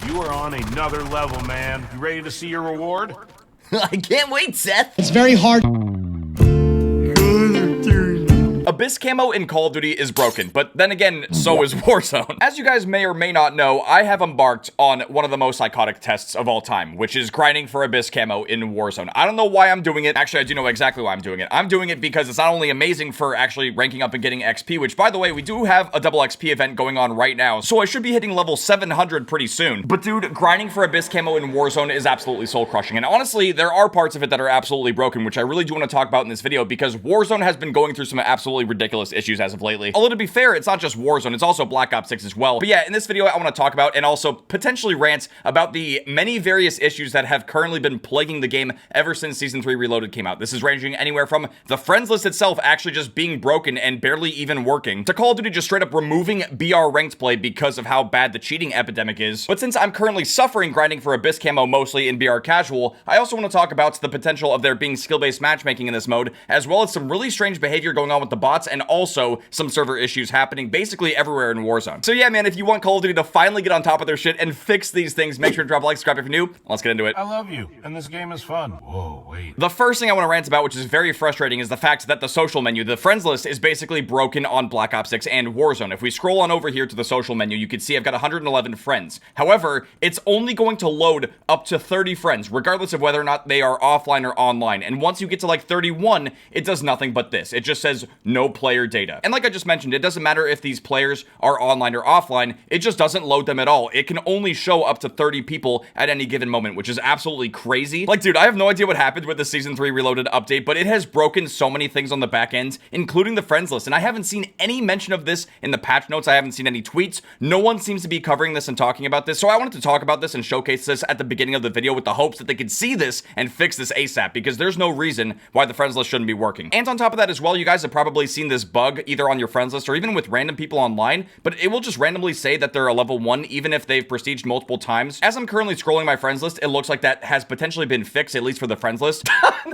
You are on another level, man. You ready to see your reward? I can't wait, Seth. It's very hard. Abyss camo in Call of Duty is broken, but then again, so is Warzone. As you guys may or may not know, I have embarked on one of the most psychotic tests of all time, which is grinding for Abyss camo in Warzone. I don't know why I'm doing it. Actually, I do know exactly why I'm doing it. I'm doing it because it's not only amazing for actually ranking up and getting XP, which by the way, we do have a double XP event going on right now, so I should be hitting level 700 pretty soon. But dude, grinding for Abyss camo in Warzone is absolutely soul crushing. And honestly, there are parts of it that are absolutely broken, which I really do want to talk about in this video because Warzone has been going through some absolutely ridiculous issues as of lately. Although to be fair, it's not just Warzone, it's also Black Ops 6 as well. But yeah, in this video, I want to talk about and also potentially rant about the many various issues that have currently been plaguing the game ever since Season 3 Reloaded came out. This is ranging anywhere from the friends list itself actually just being broken and barely even working, to Call of Duty just straight up removing BR ranked play because of how bad the cheating epidemic is. But since I'm currently suffering grinding for Abyss camo mostly in BR casual, I also want to talk about the potential of there being skill-based matchmaking in this mode, as well as some really strange behavior going on with the bots, and also some server issues happening basically everywhere in Warzone. So yeah, man, if you want Call of Duty to finally get on top of their shit and fix these things, make sure to drop a like, subscribe if you're new. Let's get into it. I love you, and this game is fun. Whoa, wait. The first thing I want to rant about, which is very frustrating, is the fact that the social menu, the friends list, is basically broken on Black Ops 6 and Warzone. If we scroll on over here to the social menu, you can see I've got 111 friends. However, it's only going to load up to 30 friends, regardless of whether or not they are offline or online. And once you get to like 31, it does nothing but this. It just says no player data. And like I just mentioned, it doesn't matter if these players are online or offline, it just doesn't load them at all. It can only show up to 30 people at any given moment, which is absolutely crazy. Like, dude, I have no idea what happened with the Season 3 Reloaded update, but it has broken so many things on the back end, including the friends list, and I haven't seen any mention of this in the patch notes. I haven't seen any tweets. No one seems to be covering this and talking about this, so I wanted to talk about this and showcase this at the beginning of the video with the hopes that they could see this and fix this ASAP, because there's no reason why the friends list shouldn't be working. And on top of that as well, you guys have probably seen this bug either on your friends list or even with random people online, but it will just randomly say that they're a level 1 even if they've prestiged multiple times. As I'm currently scrolling my friends list, it looks like that has potentially been fixed, at least for the friends list.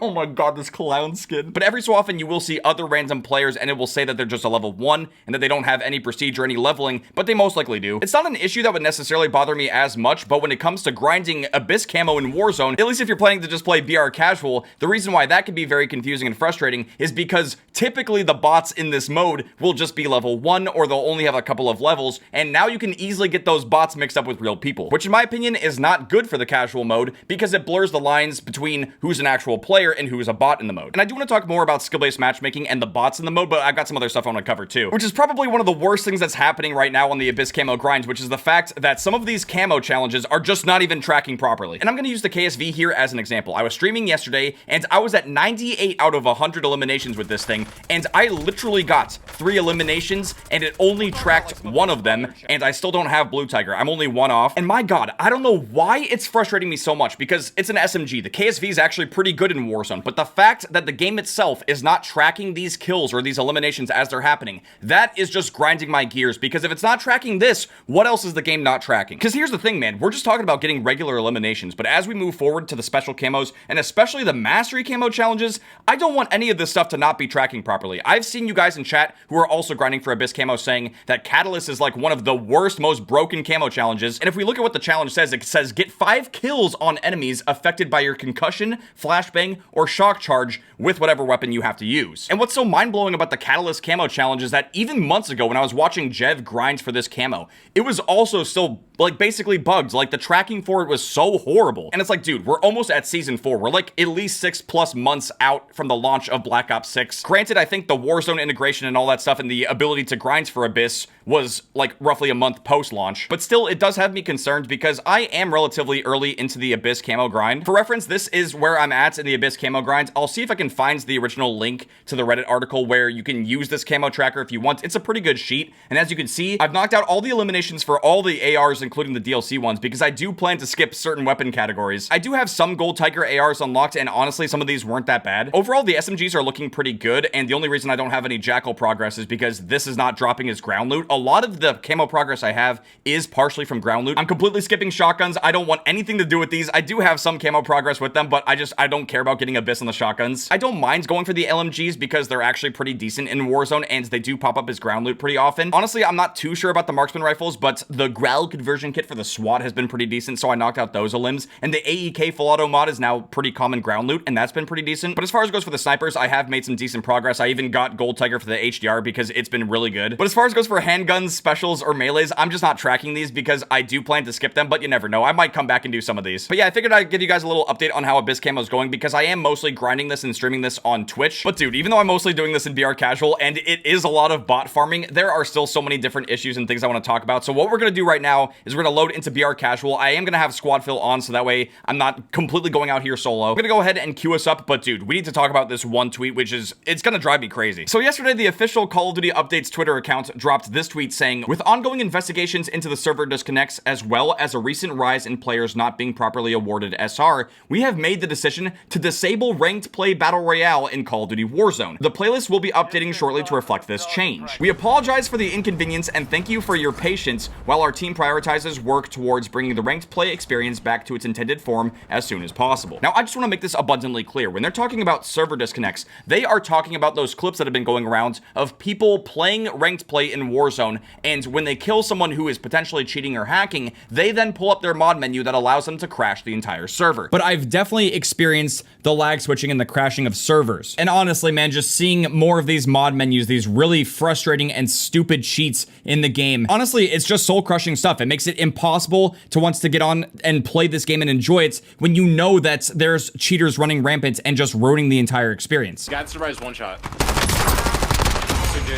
Oh my god, this clown skin. But every so often you will see other random players and it will say that they're just a level 1 and that they don't have any prestige or any leveling, but they most likely do. It's not an issue that would necessarily bother me as much, but when it comes to grinding Abyss camo in Warzone, at least if you're planning to just play BR casual, the reason why that can be very confusing and frustrating is because typically the bots in this mode will just be level 1 or they'll only have a couple of levels, and now you can easily get those bots mixed up with real people, which in my opinion is not good for the casual mode because it blurs the lines between who's an actual player and who's a bot in the mode. And I do want to talk more about skill-based matchmaking and the bots in the mode, but I've got some other stuff I want to cover too, which is probably one of the worst things that's happening right now on the Abyss camo grinds, which is the fact that some of these camo challenges are just not even tracking properly. And I'm going to use the KSV here as an example. I was streaming yesterday and I was at 98 out of 100 eliminations with this thing, and I literally got 3 eliminations and it only tracked 1 of them, and I still don't have Blue Tiger. I'm only 1 off. And my god, I don't know why it's frustrating me so much because it's an SMG. The KSV is actually pretty good in Warzone, but the fact that the game itself is not tracking these kills or these eliminations as they're happening, that is just grinding my gears, because if it's not tracking this, what else is the game not tracking? Because here's the thing, man, we're just talking about getting regular eliminations, but as we move forward to the special camos, and especially the mastery camo challenges, I don't want any of this stuff to not be tracking properly. I've seen you guys in chat who are also grinding for Abyss camo saying that Catalyst is like one of the worst, most broken camo challenges, and if we look at what the challenge says, it says get 5 kills on enemies affected by your concussion, flashbang, or shock charge with whatever weapon you have to use. And what's so mind-blowing about the Catalyst camo challenge is that even months ago when I was watching Jev grind for this camo, it was also still like basically bugged. Like the tracking for it was so horrible. And it's like, dude, we're almost at season 4. We're like at least 6+ months out from the launch of Black Ops 6. Granted, I think the Warzone integration and all that stuff and the ability to grind for Abyss was like roughly a month post-launch, but still it does have me concerned because I am relatively early into the Abyss camo grind. For reference, this is where I'm at in the Abyss camo grind. I'll see if I can find the original link to the Reddit article where you can use this camo tracker if you want. It's a pretty good sheet, and as you can see, I've knocked out all the eliminations for all the ARs, including the DLC ones, because I do plan to skip certain weapon categories. I do have some Gold Tiger ARs unlocked, and honestly, some of these weren't that bad. Overall, the SMGs are looking pretty good, and the only reason I don't have any Jackal progress is because this is not dropping as ground loot. A lot of the camo progress I have is partially from ground loot. I'm completely skipping shotguns. I don't want anything to do with these. I do have some camo progress with them, but I don't care about getting Abyss on the shotguns. I don't mind going for the LMGs because they're actually pretty decent in Warzone, and they do pop up as ground loot pretty often. Honestly, I'm not too sure about the marksman rifles, but the growl conversion immersion kit for the SWAT has been pretty decent, so I knocked out those limbs. And the AEK full auto mod is now pretty common ground loot, and that's been pretty decent. But as far as goes for the snipers, I have made some decent progress. I even got Gold Tiger for the HDR because it's been really good. But as far as goes for handguns, specials, or melees, I'm just not tracking these because I do plan to skip them, but you never know. I might come back and do some of these. But yeah, I figured I'd give you guys a little update on how Abyss Camo is going because I am mostly grinding this and streaming this on Twitch. But dude, even though I'm mostly doing this in BR Casual and it is a lot of bot farming, there are still so many different issues and things I want to talk about. So what we're going to do right now is we're going to load into BR Casual. I am going to have squad fill on so that way I'm not completely going out here solo. I'm going to go ahead and queue us up, but dude, we need to talk about this one tweet, which is, it's going to drive me crazy. So yesterday, the official Call of Duty Updates Twitter account dropped this tweet saying, with ongoing investigations into the server disconnects, as well as a recent rise in players not being properly awarded SR, we have made the decision to disable ranked play battle royale in Call of Duty Warzone. The playlist will be updating shortly to reflect this change. We apologize for the inconvenience and thank you for your patience while our team prioritizes work towards bringing the ranked play experience back to its intended form as soon as possible. Now, I just want to make this abundantly clear. When they're talking about server disconnects, they are talking about those clips that have been going around of people playing ranked play in Warzone, and when they kill someone who is potentially cheating or hacking, they then pull up their mod menu that allows them to crash the entire server. But I've definitely experienced the lag switching and the crashing of servers. And honestly, man, just seeing more of these mod menus, these really frustrating and stupid cheats in the game, honestly, it's just soul-crushing stuff. It makes it impossible to want to get on and play this game and enjoy it when you know that there's cheaters running rampant and just ruining the entire experience. Got surprised one shot.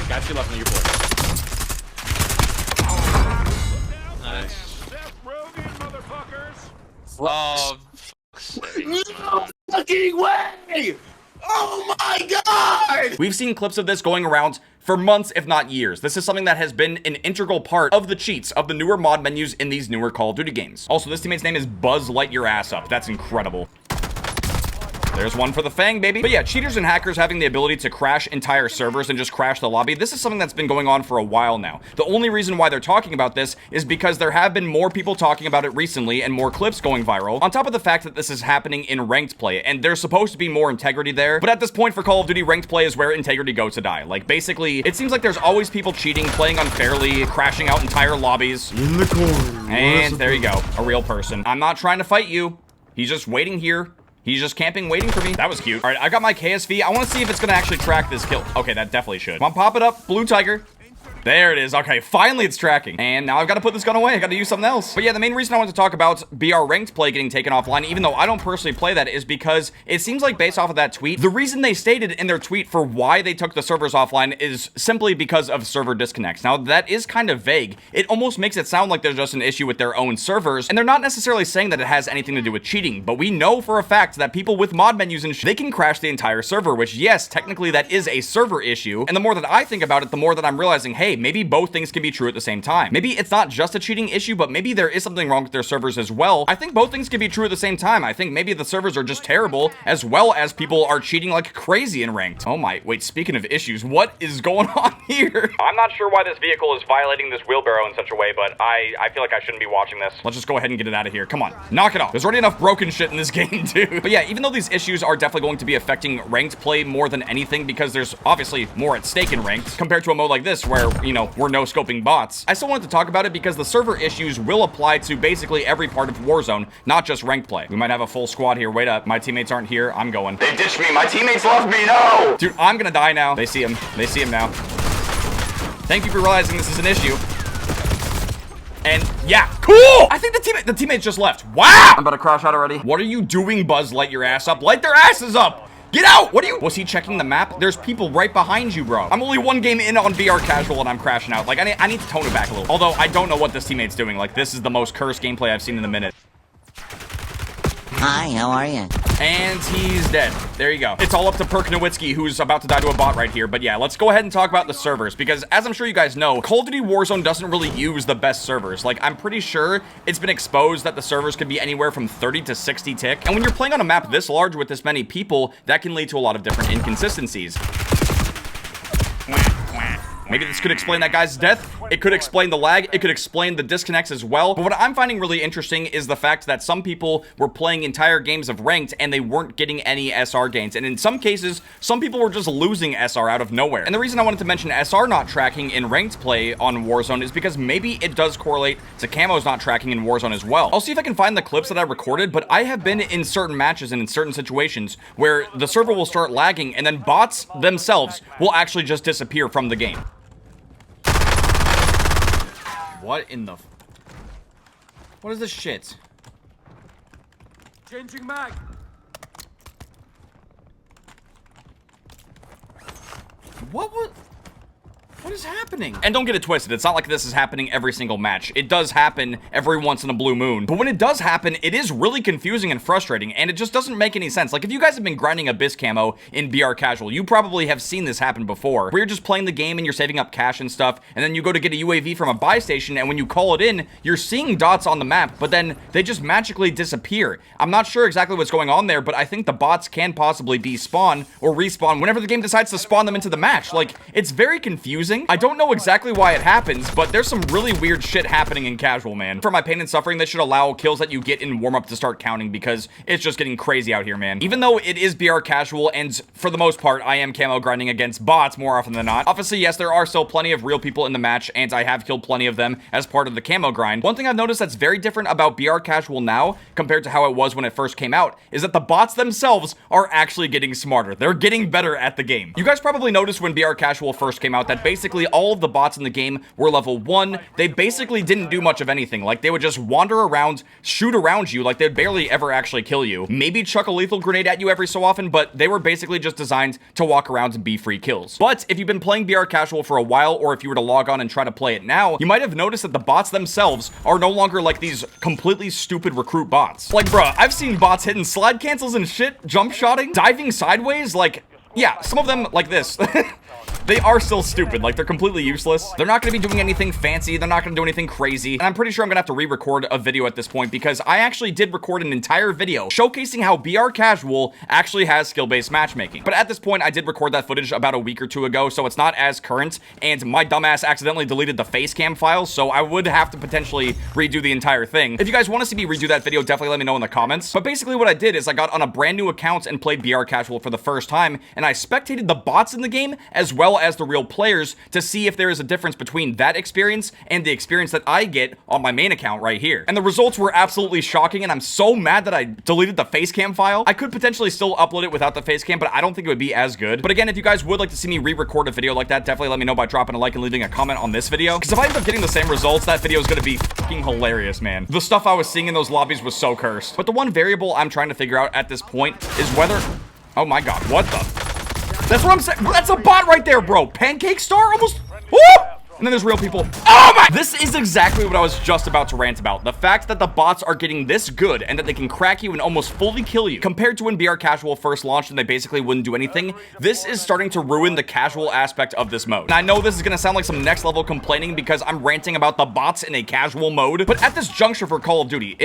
Got you left on your board. Nice. Oh, No fucking way! Oh my god! We've seen clips of this going around for months, if not years. This is something that has been an integral part of the cheats of the newer mod menus in these newer Call of Duty games. Also, this teammate's name is Buzz Light Your Ass Up. That's incredible. There's one for the Fang, baby. But yeah, cheaters and hackers having the ability to crash entire servers and just crash the lobby, this is something that's been going on for a while now. The only reason why they're talking about this is because there have been more people talking about it recently and more clips going viral, on top of the fact that this is happening in ranked play, and there's supposed to be more integrity there. But at this point for Call of Duty, ranked play is where integrity goes to die. Like, basically, it seems like there's always people cheating, playing unfairly, crashing out entire lobbies. In the corner. And there you go, a real person. I'm not trying to fight you. He's just waiting here. He's just camping, waiting for me. That was cute. All right, I got my KSV. I want to see if it's going to actually track this kill. Okay, that definitely should. Come on, pop it up. Blue Tiger. There it is. Okay, finally it's tracking. And now I've got to put this gun away. I got to use something else. But yeah, the main reason I wanted to talk about BR ranked play getting taken offline, even though I don't personally play that, is because it seems like based off of that tweet, the reason they stated in their tweet for why they took the servers offline is simply because of server disconnects. Now, that is kind of vague. It almost makes it sound like there's just an issue with their own servers, and they're not necessarily saying that it has anything to do with cheating, but we know for a fact that people with mod menus and they can crash the entire server, which yes, technically that is a server issue. And the more that I think about it, the more that I'm realizing, hey, maybe both things can be true at the same time. Maybe it's not just a cheating issue, but maybe there is something wrong with their servers as well. I think both things can be true at the same time. I think maybe the servers are just terrible, as well as people are cheating like crazy in ranked. Oh my, wait, speaking of issues, what is going on here? I'm not sure why this vehicle is violating this wheelbarrow in such a way, but I feel like I shouldn't be watching this. Let's just go ahead and get it out of here. Come on, knock it off. There's already enough broken shit in this game, dude. But yeah, even though these issues are definitely going to be affecting ranked play more than anything, because there's obviously more at stake in ranked, compared to a mode like this where, you know, we're no-scoping bots, I still wanted to talk about it because the server issues will apply to basically every part of Warzone, not just ranked play. We might have a full squad here. Wait up. My teammates aren't here. I'm going. They ditched me. My teammates left me. No! Dude, I'm gonna die now. They see him. They see him now. Thank you for realizing this is an issue. And yeah, cool! I think the teammates just left. Wow! I'm about to crash out already. What are you doing, Buzz? Light your ass up. Light their asses up! Get out! What are you? Was he checking the map? There's people right behind you, bro. I'm only one game in on VR casual and I'm crashing out. Like, I need to tone it back a little. Although, I don't know what this teammate's doing. Like, this is the most cursed gameplay I've seen in a minute. Hi, how are you? And he's dead. There you go. It's all up to Perk Nowitzki, who's about to die to a bot right here. But yeah, let's go ahead and talk about the servers, because as I'm sure you guys know, Call of Duty Warzone doesn't really use the best servers. Like, I'm pretty sure it's been exposed that the servers could be anywhere from 30 to 60 tick. And when you're playing on a map this large with this many people, that can lead to a lot of different inconsistencies. Maybe this could explain that guy's death. It could explain the lag. It could explain the disconnects as well. But what I'm finding really interesting is the fact that some people were playing entire games of ranked and they weren't getting any SR gains. And in some cases, some people were just losing SR out of nowhere. And the reason I wanted to mention SR not tracking in ranked play on Warzone is because maybe it does correlate to camos not tracking in Warzone as well. I'll see if I can find the clips that I recorded, but I have been in certain matches and in certain situations where the server will start lagging and then bots themselves will actually just disappear from the game. What in the... What is this shit? Changing mag. What is happening? And don't get it twisted, it's not like this is happening every single match. It does happen every once in a blue moon. But when it does happen, it is really confusing and frustrating, and it just doesn't make any sense. Like, if you guys have been grinding Abyss camo in BR Casual, you probably have seen this happen before, where you're just playing the game and you're saving up cash and stuff, and then you go to get a UAV from a buy station, and when you call it in, you're seeing dots on the map, but then they just magically disappear. I'm not sure exactly what's going on there, but I think the bots can possibly despawn or respawn whenever the game decides to spawn them into the match. Like, it's very confusing. I don't know exactly why it happens, but there's some really weird shit happening in casual, man. For my pain and suffering, this should allow kills that you get in warm-up to start counting because it's just getting crazy out here, man. Even though it is BR casual, and for the most part, I am camo grinding against bots more often than not. Obviously, yes, there are still plenty of real people in the match, and I have killed plenty of them as part of the camo grind. One thing I've noticed that's very different about BR casual now compared to how it was when it first came out is that the bots themselves are actually getting smarter. They're getting better at the game. You guys probably noticed when BR casual first came out that basically all of the bots in the game were level 1. They basically didn't do much of anything. Like, they would just wander around, shoot around you, like they'd barely ever actually kill you. Maybe chuck a lethal grenade at you every so often, but they were basically just designed to walk around and be free kills. But if you've been playing BR Casual for a while, or if you were to log on and try to play it now, you might have noticed that the bots themselves are no longer like these completely stupid recruit bots. Like, bruh, I've seen bots hitting slide cancels and shit, jump shotting, diving sideways, like, yeah, some of them like this. They are still stupid, like they're completely useless. They're not going to be doing anything fancy. They're not going to do anything crazy. And I'm pretty sure I'm going to have to re-record a video at this point because I actually did record an entire video showcasing how BR Casual actually has skill-based matchmaking. But at this point, I did record that footage about a week or two ago, so it's not as current. And my dumbass accidentally deleted the face cam file, so I would have to potentially redo the entire thing. If you guys want to see me redo that video, definitely let me know in the comments. But basically what I did is I got on a brand new account and played BR Casual for the first time, and I spectated the bots in the game as well as the real players to see if there is a difference between that experience and the experience that I get on my main account right here. And the results were absolutely shocking, and I'm so mad that I deleted the face cam file. I could potentially still upload it without the face cam, but I don't think it would be as good. But again, if you guys would like to see me re-record a video like that, definitely let me know by dropping a like and leaving a comment on this video. Because if I end up getting the same results, that video is going to be fucking hilarious, man. The stuff I was seeing in those lobbies was so cursed. But the one variable I'm trying to figure out at this point is whether... Oh my god, what the... That's what I'm saying. That's a bot right there, bro. Pancake star almost. Woo! And then there's real people. Oh my! This is exactly what I was just about to rant about. The fact that the bots are getting this good and that they can crack you and almost fully kill you compared to when BR Casual first launched and they basically wouldn't do anything. This is starting to ruin the casual aspect of this mode. And I know this is going to sound like some next level complaining because I'm ranting about the bots in a casual mode. But at this juncture for Call of Duty,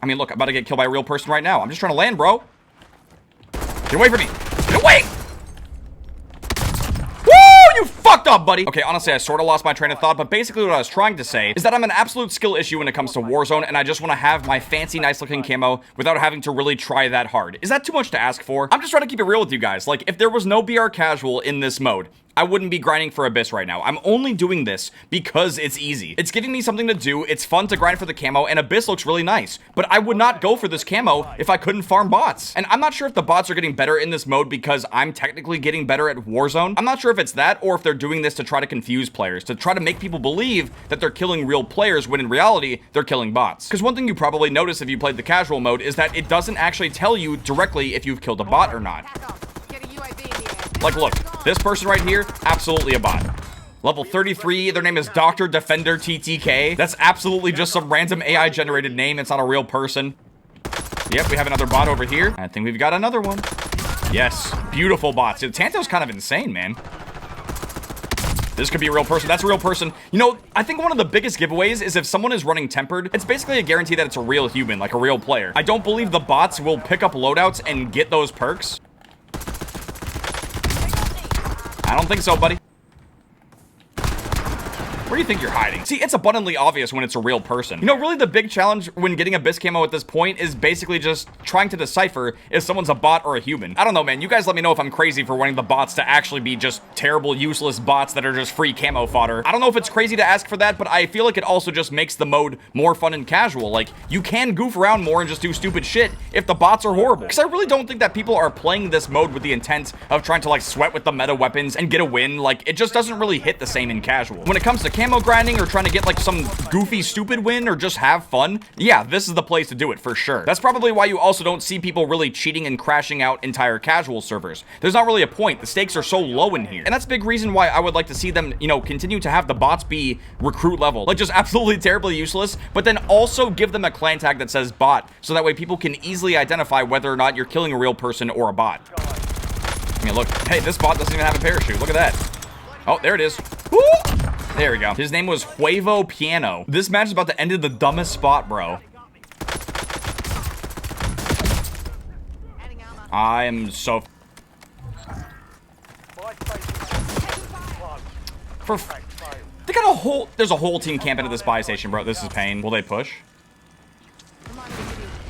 I mean, look, I'm about to get killed by a real person right now. I'm just trying to land, bro. Get away from me. Get away! You fucked up, buddy. Okay, honestly, I sort of lost my train of thought, but basically what I was trying to say is that I'm an absolute skill issue when it comes to Warzone, and I just want to have my fancy, nice-looking camo without having to really try that hard. Is that too much to ask for? I'm just trying to keep it real with you guys. Like, if there was no BR Casual in this mode, I wouldn't be grinding for Abyss right now. I'm only doing this because it's easy. It's giving me something to do. It's fun to grind for the camo, and Abyss looks really nice. But I would not go for this camo if I couldn't farm bots. And I'm not sure if the bots are getting better in this mode because I'm technically getting better at Warzone. I'm not sure if it's that or if they're doing this to try to confuse players, to try to make people believe that they're killing real players when in reality, they're killing bots. Because one thing you probably noticed if you played the casual mode is that it doesn't actually tell you directly if you've killed a bot or not. Like, look, this person right here, absolutely a bot. Level 33, their name is Dr. Defender TTK. That's absolutely just some random AI-generated name. It's not a real person. Yep, we have another bot over here. I think we've got another one. Yes, beautiful bots. Tanto's kind of insane, man. This could be a real person. That's a real person. You know, I think one of the biggest giveaways is if someone is running tempered, it's basically a guarantee that it's a real human, like a real player. I don't believe the bots will pick up loadouts and get those perks. I don't think so, buddy. Where do you think you're hiding? See, it's abundantly obvious when it's a real person. You know, really the big challenge when getting Abyss Camo at this point is basically just trying to decipher if someone's a bot or a human. I don't know, man. You guys let me know if I'm crazy for wanting the bots to actually be just terrible, useless bots that are just free camo fodder. I don't know if it's crazy to ask for that, but I feel like it also just makes the mode more fun and casual. Like, you can goof around more and just do stupid shit if the bots are horrible. Because I really don't think that people are playing this mode with the intent of trying to, like, sweat with the meta weapons and get a win. Like, it just doesn't really hit the same in casual. When it comes to camo grinding or trying to get, like, some goofy, stupid win or just have fun, yeah, this is the place to do it for sure. That's probably why you also don't see people really cheating and crashing out entire casual servers. There's not really a point. The stakes are so low in here. And that's a big reason why I would like to see them, you know, continue to have the bots be recruit level. Like, just absolutely terribly useless, but then also give them a clan tag that says bot, so that way people can easily identify whether or not you're killing a real person or a bot. I mean, look, hey, this bot doesn't even have a parachute. Look at that. Oh, there it is. Woo! There we go. His name was Huevo Piano. This match is about to end in the dumbest spot, bro. I am so... They got a whole... There's a whole team camping at this buy station, bro. This is pain. Will they push?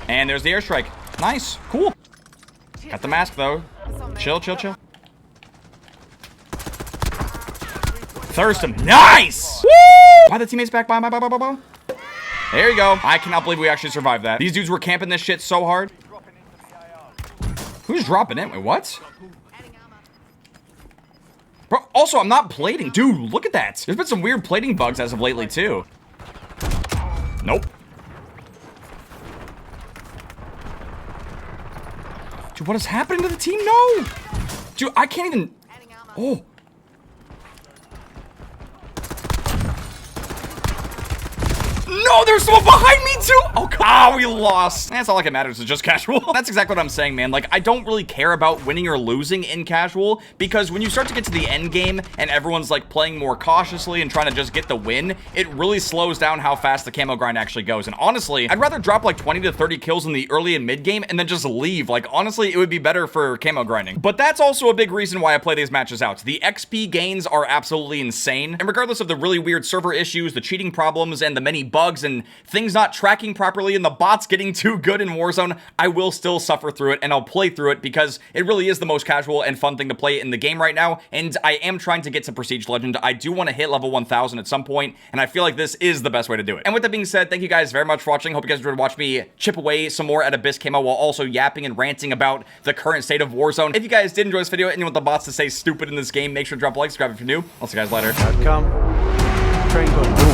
And there's the airstrike. Nice. Cool. Got the mask, though. Chill, chill, chill. Thirst him. Nice! Woo! Why the teammates back? Bye. There you go. I cannot believe we actually survived that. These dudes were camping this shit so hard. Who's dropping in? Wait, what? Bro, also, I'm not plating. Dude, look at that. There's been some weird plating bugs as of lately, too. Nope. Dude, what is happening to the team? No! Dude, I can't even... Oh. No, there's someone behind me too. Oh, God, we lost. That's all like it matters. It's just casual. That's exactly what I'm saying, man. Like, I don't really care about winning or losing in casual, because when you start to get to the end game and everyone's like playing more cautiously and trying to just get the win, it really slows down how fast the camo grind actually goes. And honestly, I'd rather drop like 20 to 30 kills in the early and mid game and then just leave. Like, honestly, it would be better for camo grinding. But that's also a big reason why I play these matches out. The XP gains are absolutely insane. And regardless of the really weird server issues, the cheating problems, and the many bugs and things not tracking properly and the bots getting too good in Warzone, I will still suffer through it and I'll play through it because it really is the most casual and fun thing to play in the game right now. And I am trying to get to Prestige Legend. I do want to hit level 1000 at some point, and I feel like this is the best way to do it. And with that being said, thank you guys very much for watching. Hope you guys enjoyed watching me chip away some more at Abyss Camo while also yapping and ranting about the current state of Warzone. If you guys did enjoy this video and you want the bots to say stupid in this game, make sure to drop a like, subscribe if you're new. I'll see you guys later. Come. Train book.